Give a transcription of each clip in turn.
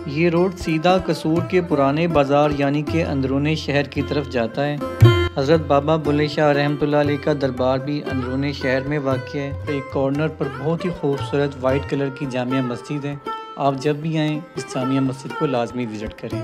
ये रोड सीधा कसूर के पुराने बाज़ार यानी कि अंदरूनी शहर की तरफ जाता है। हज़रत बाबा बुल्ले शाह रहमतुल्लाह अलैह का दरबार भी अंदरूनी शहर में वाक़ है। एक कॉर्नर पर बहुत ही खूबसूरत वाइट कलर की जामिया मस्जिद है। आप जब भी आएँ इस जामिया मस्जिद को लाजमी विज़िट करें।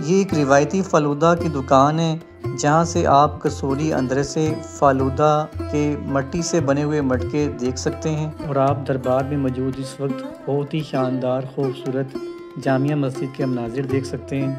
ये एक रिवायती फ़ालूदा की दुकान है जहाँ से आप कसूरी अंदरसे फ़ालूदा के मिट्टी से बने हुए मटके देख सकते हैं। और आप दरबार में मौजूद इस वक्त बहुत ही शानदार खूबसूरत जामिया मस्जिद के मनाज़िर देख सकते हैं।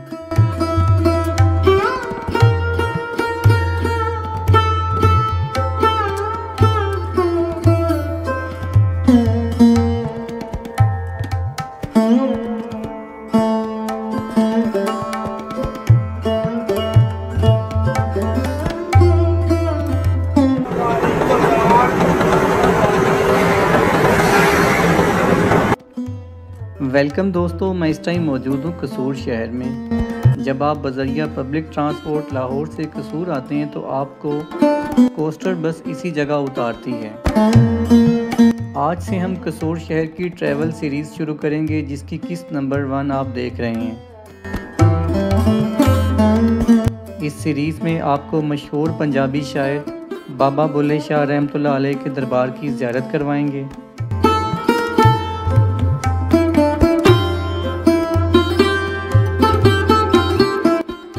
वेलकम दोस्तों, मैं इस टाइम मौजूद हूँ कसूर शहर में। जब आप बज़रिया पब्लिक ट्रांसपोर्ट लाहौर से कसूर आते हैं तो आपको कोस्टर बस इसी जगह उतारती है। आज से हम कसूर शहर की ट्रैवल सीरीज़ शुरू करेंगे जिसकी किस्त नंबर 1 आप देख रहे हैं। इस सीरीज़ में आपको मशहूर पंजाबी शायर बाबा बुल्ले शाह रहमतुल्लाह अलैह के दरबार की ज़ियारत करवाएंगे।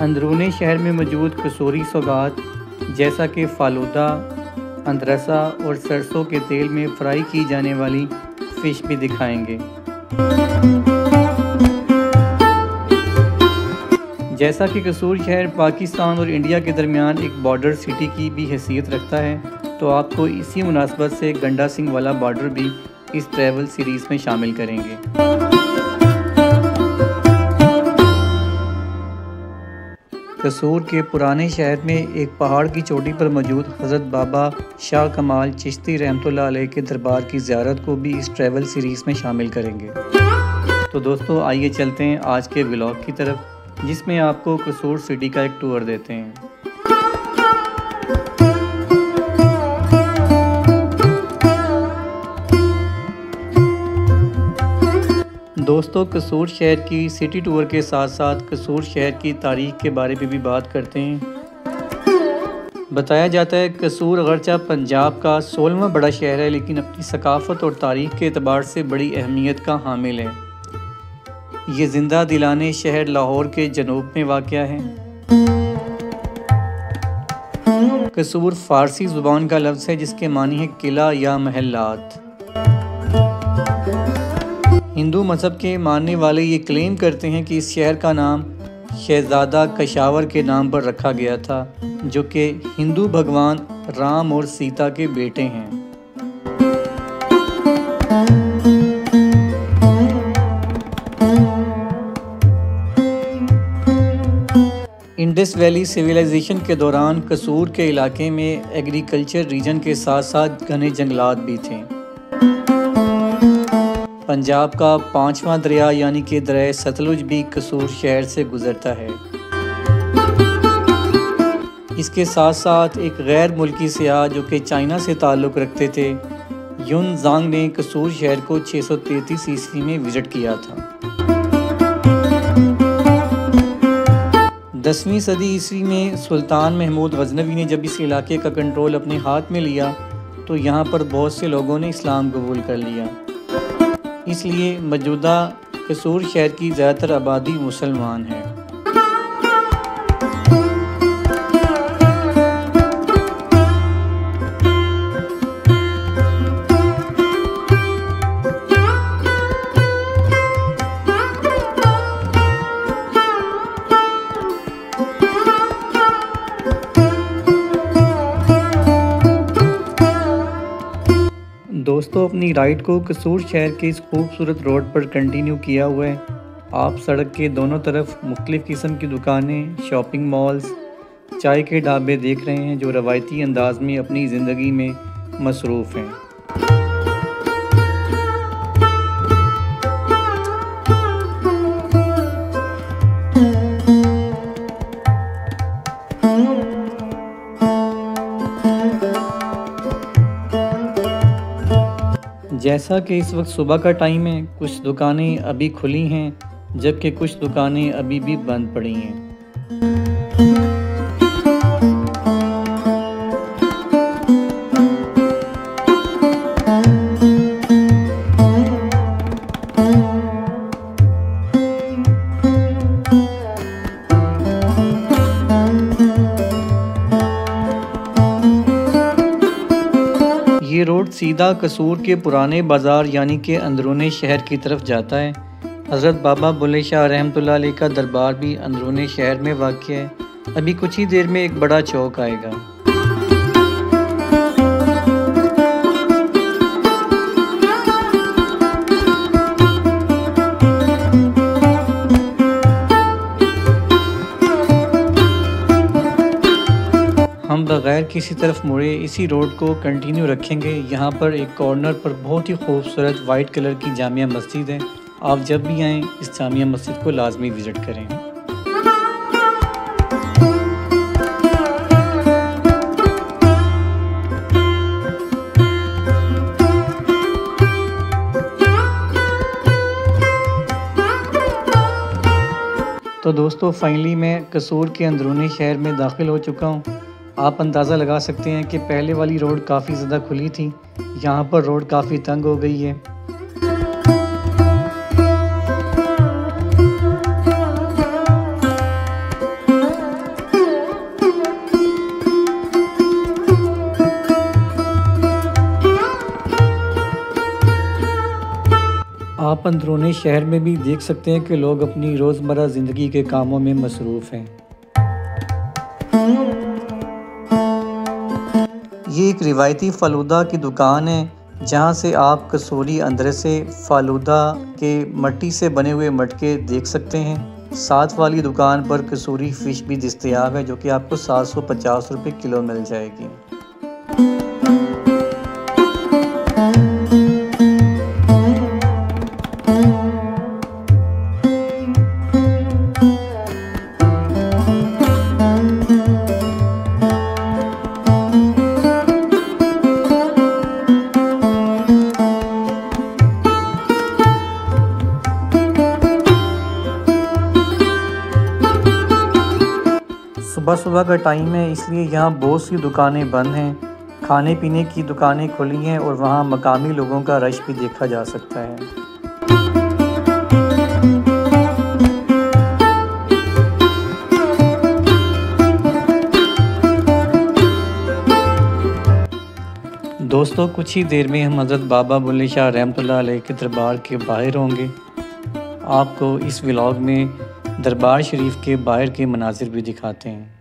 अंदरूनी शहर में मौजूद कसूरी सौगात जैसा कि फ़ालूदा, अंदरसा और सरसों के तेल में फ्राई की जाने वाली फ़िश भी दिखाएंगे। जैसा कि कसूर शहर पाकिस्तान और इंडिया के दरमियान एक बॉर्डर सिटी की भी हैसियत रखता है, तो आपको इसी मुनासबत से गंडा सिंह वाला बॉर्डर भी इस ट्रैवल सीरीज़ में शामिल करेंगे। कसूर के पुराने शहर में एक पहाड़ की चोटी पर मौजूद हज़रत बाबा शाह कमाल चिश्ती रहमतुल्लाह अलैह के दरबार की ज़ियारत को भी इस ट्रैवल सीरीज़ में शामिल करेंगे। तो दोस्तों आइए चलते हैं आज के व्लॉग की तरफ, जिसमें आपको कसूर सिटी का एक टूर देते हैं। दोस्तों कसूर शहर की सिटी टूर के साथ साथ कसूर शहर की तारीख़ के बारे में भी बात करते हैं। बताया जाता है कसूर अगरचा पंजाब का 16वां बड़ा शहर है, लेकिन अपनी सकाफ़त और तारीख़ के एतबार से बड़ी अहमियत का हामिल है। ये ज़िंदा दिलाने शहर लाहौर के जनूब में वाक़या है। कसूर फ़ारसी ज़ुबान का लफ्ज़ है जिसके मानी है किला या महलात। हिंदू मज़हब के मानने वाले ये क्लेम करते हैं कि इस शहर का नाम शहज़ादा कशावर के नाम पर रखा गया था, जो कि हिंदू भगवान राम और सीता के बेटे हैं। इंडस वैली सिविलाइजेशन के दौरान कसूर के इलाके में एग्रीकल्चर रीजन के साथ साथ घने जंगलात भी थे। पंजाब का 5वां दरिया यानी कि दरिया सतलुज भी कसूर शहर से गुज़रता है। इसके साथ साथ एक गैर मुल्की सियाह जो कि चाइना से ताल्लुक़ रखते थे, युन ज़ांग ने कसूर शहर को 633 ईस्वी में विज़िट किया था। 10वीं सदी ईस्वी में सुल्तान महमूद गज़नवी ने जब इस इलाके का कंट्रोल अपने हाथ में लिया तो यहाँ पर बहुत से लोगों ने इस्लाम कबूल कर लिया। इसलिए मौजूदा कसूर शहर की ज़्यादातर आबादी मुसलमान है। दोस्तों अपनी राइड को कसूर शहर के इस खूबसूरत रोड पर कंटिन्यू किया हुआ है। आप सड़क के दोनों तरफ मुख्तलिफ़ किस्म की दुकानें, शॉपिंग मॉल्स, चाय के ढाबे देख रहे हैं जो रवायती अंदाज में अपनी ज़िंदगी में मसरूफ़ हैं। जैसा कि इस वक्त सुबह का टाइम है, कुछ दुकानें अभी खुली हैं जबकि कुछ दुकानें अभी भी बंद पड़ी हैं। ये रोड सीधा कसूर के पुराने बाज़ार यानी कि अंदरूनी शहर की तरफ जाता है। हज़रत बाबा बुल्ले शाह रहमतुल्लाह अलैह का दरबार भी अंदरूनी शहर में वाक़या है। अभी कुछ ही देर में एक बड़ा चौक आएगा। हम बग़ैर किसी तरफ मुड़े इसी रोड को कंटिन्यू रखेंगे। यहाँ पर एक कॉर्नर पर बहुत ही खूबसूरत वाइट कलर की जामिया मस्जिद है। आप जब भी आएँ इस जामिया मस्जिद को लाजमी विज़िट करें। तो दोस्तों फाइनली मैं कसूर के अंदरूनी शहर में दाखिल हो चुका हूँ। आप अंदाज़ा लगा सकते हैं कि पहले वाली रोड काफ़ी ज़्यादा खुली थी, यहाँ पर रोड काफ़ी तंग हो गई है। आप अंदरूनी शहर में भी देख सकते हैं कि लोग अपनी रोज़मर्रा ज़िंदगी के कामों में मसरूफ़ हैं। ये एक रिवायती फ़ालूदा की दुकान है जहाँ से आप कसूरी अंदरसे फ़ालूदा के मिट्टी से बने हुए मटके देख सकते हैं। साथ वाली दुकान पर कसूरी फ़िश भी दस्तयाब है जो कि आपको 750 रुपये किलो मिल जाएगी। सुबह सुबह का टाइम है इसलिए यहाँ बहुत सी दुकानें बंद हैं। खाने पीने की दुकानें खुली हैं और वहाँ मकामी लोगों का रश भी देखा जा सकता है। दोस्तों कुछ ही देर में हम हज़रत बाबा बुल्ले शाह रहमतुल्लाह अलैह के दरबार के बाहर होंगे। आपको इस व्लॉग में दरबार शरीफ के बाहर के मनाजिर भी दिखाते हैं।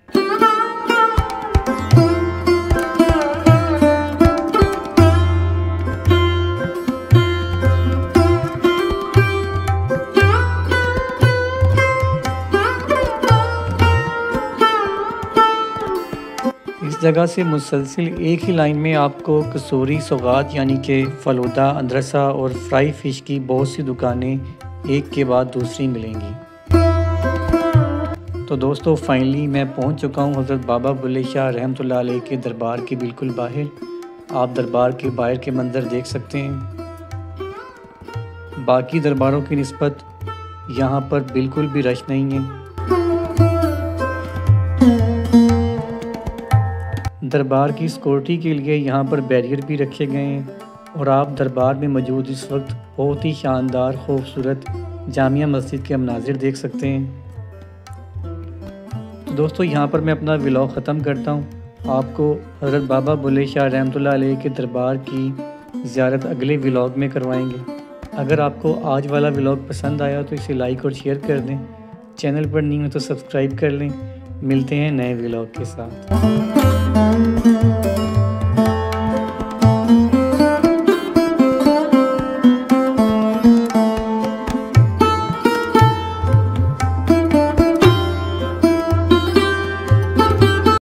इस जगह से मुसलसिल एक ही लाइन में आपको कसूरी सौगात यानी कि फ़ालूदा, अंदरसा और फ्राई फ़िश की बहुत सी दुकानें एक के बाद दूसरी मिलेंगी। तो दोस्तों फाइनली मैं पहुंच चुका हूं हज़रत बाबा बुल्ले शाह रहमतुल्लाह अलैह के दरबार के बिल्कुल बाहर। आप दरबार के बाहर के मंज़र देख सकते हैं। बाकी दरबारों की निस्बत यहां पर बिल्कुल भी रश नहीं है। दरबार की सिक्योरिटी के लिए यहाँ पर बैरियर भी रखे गए हैं और आप दरबार में मौजूद इस वक्त बहुत ही शानदार खूबसूरत जामिया मस्जिद के मनाजिर देख सकते हैं। तो दोस्तों यहाँ पर मैं अपना व्लॉग ख़त्म करता हूँ। आपको हज़रत बाबा बुल्ले शाह रहमतुल्लाह अलैह के दरबार की ज़ियारत अगले व्लॉग में करवाएंगे। अगर आपको आज वाला व्लॉग पसंद आया तो इसे लाइक और शेयर कर दें। चैनल पर नहीं हो तो सब्सक्राइब कर लें। मिलते हैं नए व्लॉग के साथ।